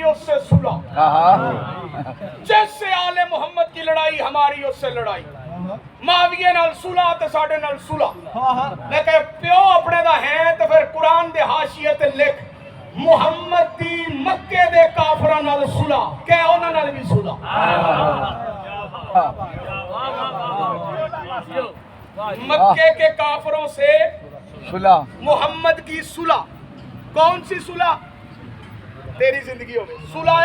اس سے صلح، جیسے آل محمد کی لڑائی ہماری اس سے لڑائی، معاویہ نال صلح تے ساڈے نال صلح۔ میں کہ پیو اپنے دا ہے تے پھر قرآن دے حاشیے تے لکھ محمد دی مکے دے کافراں نال صلح، کہ انہاں نال بھی صلح۔ مکے کے کافروں سے صلح، محمد کی صلح، کون سی صلح؟ تیری زندگی ہو گئی صلح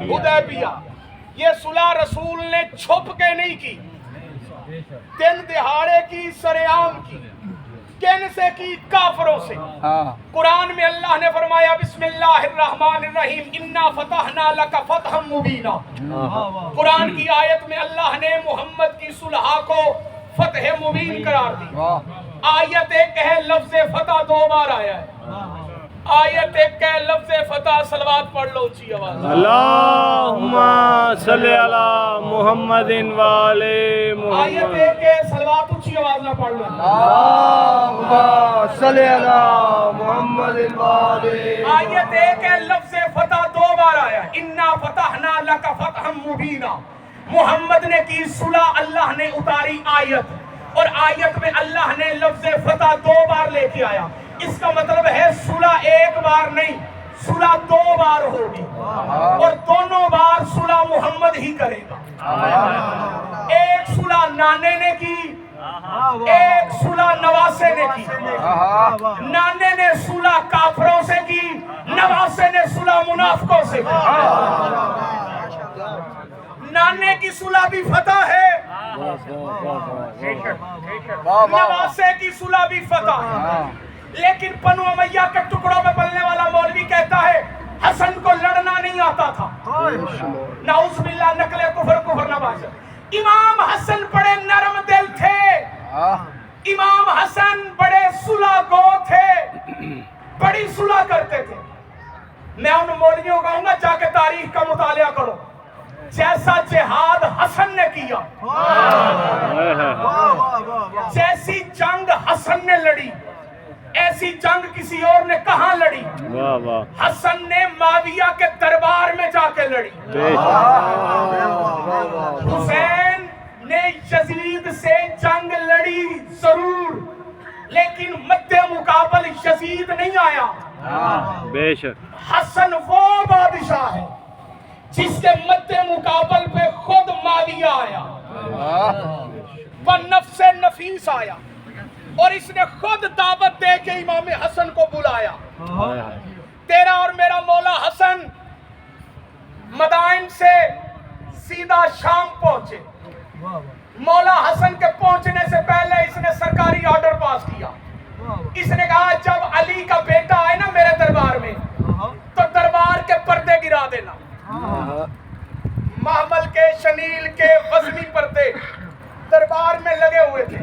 حدیبیہ۔ یہ صلح رسول نے چھپ کے نہیں کی، دن دہاڑے کی، سرعام کی۔ کن سے کی؟ کافروں سے۔ قرآن میں اللہ نے فرمایا بسم اللہ الرحمن الرحیم انا فتحنا لک فتحا مبینا۔ قرآن کی آیت میں اللہ نے محمد کی صلح کو فتح مبین قرار دی۔ آیت ایک ہے، لفظ فتح دو بار آیا ہے۔ آیت ایک ہے، لفظ فتح، صلوات پڑھ لو اونچی آواز۔ اللہم صلی علی محمد وعلی محمد۔ آیت ایک ہے، صلوات اونچی آواز نہ پڑھ لو۔ اللہم صلی علی محمد وعلی۔ آیت ایک ہے، لفظ فتح دو بار آیا ہے۔ انا فتحنا لک فتحا مبینا۔ محمد نے کی صلح، اللہ نے اتاری آیت، اور آیت میں اللہ نے لفظ فتح دو بار لے کے آیا۔ اس کا مطلب ہے صلح ایک بار نہیں، صلح دو بار ہوگی، اور دونوں بار صلح محمد ہی کرے گا۔ ایک صلح نانے نے کی، ایک صلح نواسے نے کی۔ نانے نے صلح کافروں سے کی، نواسے نے صلح منافقوں سے کی۔ نانے کی صلح بھی فتح ہے، نواسے کی صلح بھی فتح ہے۔ لیکن بنو امیہ کے ٹکڑوں میں پلنے والا مولوی کہتا ہے حسن کو لڑنا نہیں آتا تھا۔ نعوذ باللہ، نقل کفر نواز۔ امام حسن بڑے نرم دل تھے، امام حسن بڑے صلح گو تھے، بڑی صلح کرتے تھے۔ میں ان مولویوں کو کہوں گا جا کے تاریخ کا مطالعہ کرو، جیسا جہاد حسن نے کیا، جیسی جنگ حسن نے لڑی، ایسی جنگ کسی اور نے کہاں لڑی؟ حسن نے معاویہ کے دربار میں جا کے لڑی۔ حسین نے یزید سے جنگ لڑی ضرور، لیکن مد مقابل یزید نہیں آیا۔ بے شک حسن وہ بادشاہ ہے جس کے مد مقابل پہ خود معاویہ آیا، وہ نفس نفیس آیا، اور اس نے خود دعوت دے کے امام حسن کو بلایا۔ تیرا اور میرا مولا حسن مدائن سے سیدھا شام پہنچے۔ مولا حسن کے پہنچنے سے پہلے اس نے سرکاری آرڈر پاس کیا۔ اس نے کہا جب علی کا بیٹا آئے نا میرے دربار میں تو دربار کے پردے گرا دینا۔ محمل کے، شنیل کے، غزنی پردے دربار میں لگے ہوئے تھے،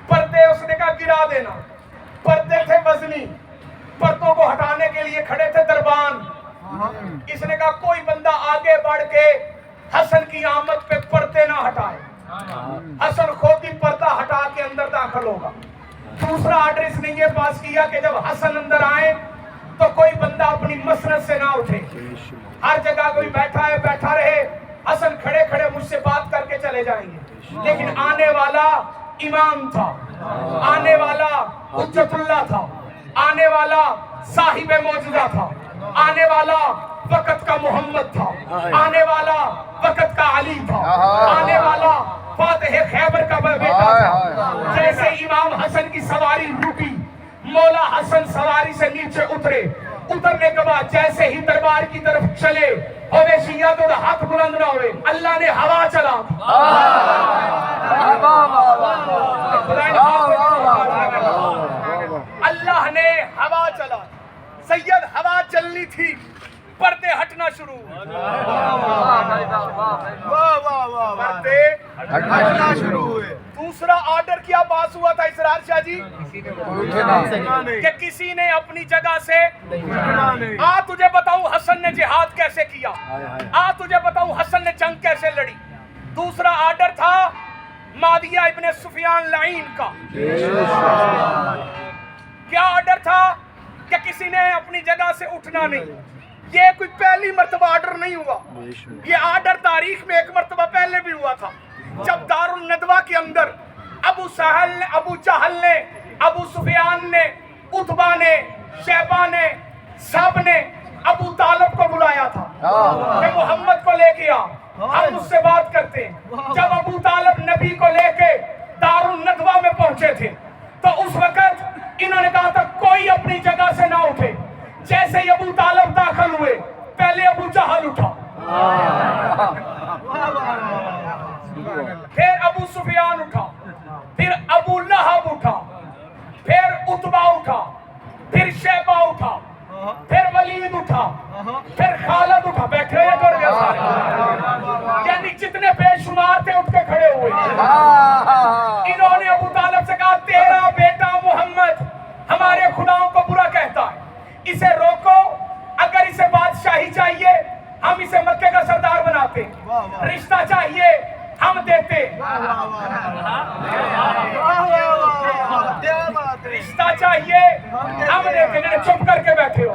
پردے اس نے کہا گرا دینا۔ پردے تھے وزنی، پردوں کو ہٹانے کے لیے کھڑے تھے دربان۔ اس نے کہا کوئی بندہ آگے بڑھ کے حسن کی آمد پہ پردے نہ ہٹائے، حسن خود ہی پردہ ہٹا کے اندر داخل ہوگا۔ دوسرا آرڈر اس نے یہ پاس کیا کہ جب حسن اندر آئے تو کوئی بندہ اپنی مسند سے نہ اٹھے، ہر جگہ کوئی بیٹھا ہے بیٹھا رہے، حسن کھڑے کھڑے مجھ سے بات کر کے چلے جائیں گے، لیکن آنے والا امام تھا، آنے والا حجت اللہ تھا، آنے والا صاحب معجزہ تھا، آنے والا وقت کا محمد تھا، آنے والا وقت کا علی تھا، آنے والا فاتح خیبر کا بیٹا تھا۔ جیسے امام حسن کی سواری رکی، مولا حسن سواری سے نیچے اترے، اترنے کے بعد جیسے ہی دربار کی طرف چلے ہوئے شیعہ تو ہاتھ بلند نہ ہوئے، اللہ نے ہوا چلا دی۔ اللہ نے ہوا چلا دی، سید ہوا چلنی تھی، پردے ہٹنا شروع پردے ہٹنا شروع ہوئے۔ دوسرا آرڈر کیا پاس ہوا تھا اسرار شاہ جی؟ کہ کسی نے اپنی جگہ سے تجھے بتاؤں حسن نے جہاد کیسے کیا، تجھے بتاؤں حسن نے جنگ کیسے لڑی۔ دوسرا آرڈر تھا معاویہ ابن سفیان لعین کا۔ کیا آرڈر تھا؟ کہ کسی نے اپنی جگہ سے اٹھنا نہیں، یہ کوئی پہلی مرتبہ آرڈر نہیں ہوا، یہ آرڈر تاریخ میں ایک مرتبہ پہلے بھی ہوا تھا، جب دار الندوہ کے اندر ابو جہل نے، ابو سفیان نے، عتبہ نے، شیبہ نے، سب نے ابو طالب کو بلایا تھا کہ محمد کو لے کے آ، ہم اس سے بات کرتے ہیں۔ جب ابو طالب نبی کو لے کے دار الندوہ میں پہنچے تھے تو اس وقت انہوں نے کہا تھا کوئی اپنی جگہ سے نہ اٹھے۔ جیسے ہی ابو طالب داخل ہوئے پہلے ابو جہل اٹھا، پھر ابو سفیان اٹھا، پھر ابو لہب اٹھا، پھر عتبہ اٹھا، پھر شیبہ اٹھا، پھر ولید اٹھا، پھر خالد اٹھا، بیٹھے ہیں جڑ گئے سارے، یعنی جتنے بے شمار تھے اٹھ کے کھڑے ہوئے۔ انہوں نے ابو طالب سے کہا تیرا بیٹا محمد ہمارے خداؤں کو برا کہتا ہے، اسے روکو، اگر اسے بادشاہی چاہیے ہم اسے مکے کا سردار بناتے، رشتہ چاہیے ہم دیتے، رشتہ چاہیے ہم دیتے، جنہیں چپ کر کے بیٹھے ہو،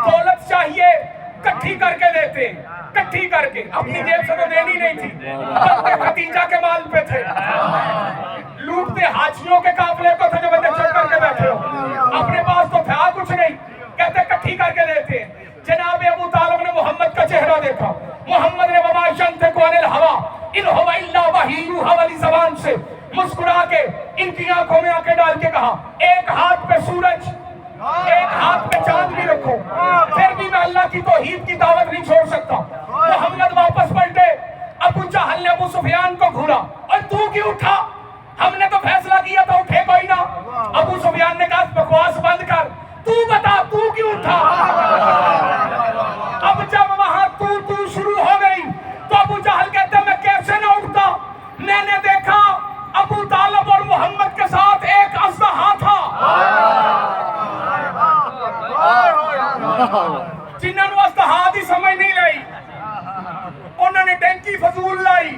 دولت چاہیے کٹھی کر کے دیتے، کٹھی کر کے، اپنی جیب سے تو دینی نہیں تھی، بندے ختیجہ کے مال پہ تھے، لوٹتے حاجیوں کے قافلے کو تھے جو بندے چپ کر کے بیٹھے ہو، اپنے پاس تو تھا کچھ نہیں، کہتے کٹھی کر کے دیتے ہیں۔ جناب ابو طالب نے محمد کا چہرہ دیکھا، محمد نے وما ينطق عن الهوى ان هو الا وحی یوحی والی زبان سے مسکرا کے ان کی آنکھوں میں آنکھیں ڈال کے کہا ایک ہاتھ پہ سورج ایک ہاتھ پہ چاند بھی رکھو، پھر بھی میں اللہ کی توحید کی دعوت نہیں چھوڑ سکتا۔ محمد واپس پلٹے، ابو جہل نے ابو سفیان کو گھورا، اور تو کیوں اٹھا؟ ہم نے تو فیصلہ کیا تھا اٹھے کوئی نہ۔ ابو سفیان نے کہا بکواس بند کر، تو بتا تو کیوں اٹھا؟ اب جب وہاں تو شروع ہو گئی تو ابو جہل کہتے میں کیسے نہ اٹھتا، میں نے دیکھا ابو طالب اور محمد کے ساتھ ایک اژدہا تھا، جنہوں نے اژدہا دی سمجھ نہیں لائی، انہوں نے ڈینکی فضول لائی،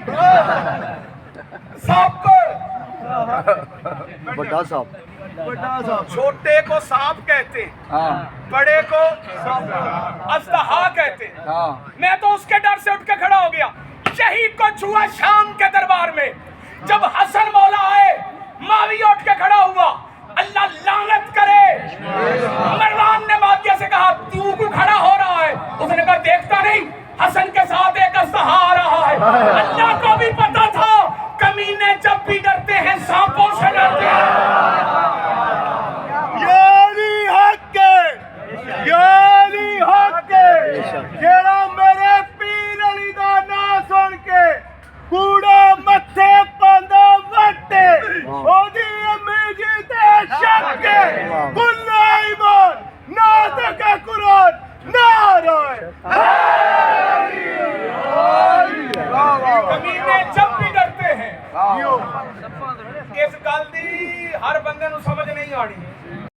سانپ کو بڑا صاحب چھوٹے کو سانپ کہتے، بڑے کو اژدہا کہتے۔ میں تو اس کے ڈر سے اٹھ کے کھڑا ہو گیا۔ یہی کچھ ہوا شام کے دربار میں، جب حسن مولا آئے معاویہ اٹھ کے کھڑا ہوا، اللہ لعنت کرے، مروان نے معاویہ سے کہا تو کو کھڑا ہو رہا ہے؟ اس نے کہا دیکھتا نہیں حسن کے ساتھ ایک اژدہا آ رہا ہے۔ اللہ کو بھی پتا تھا کمینے جب بھی ڈرتے ہیں سانپوں سے ڈرتے ہیں۔ یاری حق کے، یاری حق کے، جیڑا میرے پیر علی دا نا سن کے کوڑا متھے پاندا وٹے، او دی امی جی تے شک کے، کلا ایمان نہ تکا قرآن نہ روئے۔ کمینے جب بھی ڈرتے ہیں، اس گل دی ہر بندے نو سمجھ نہیں آنی۔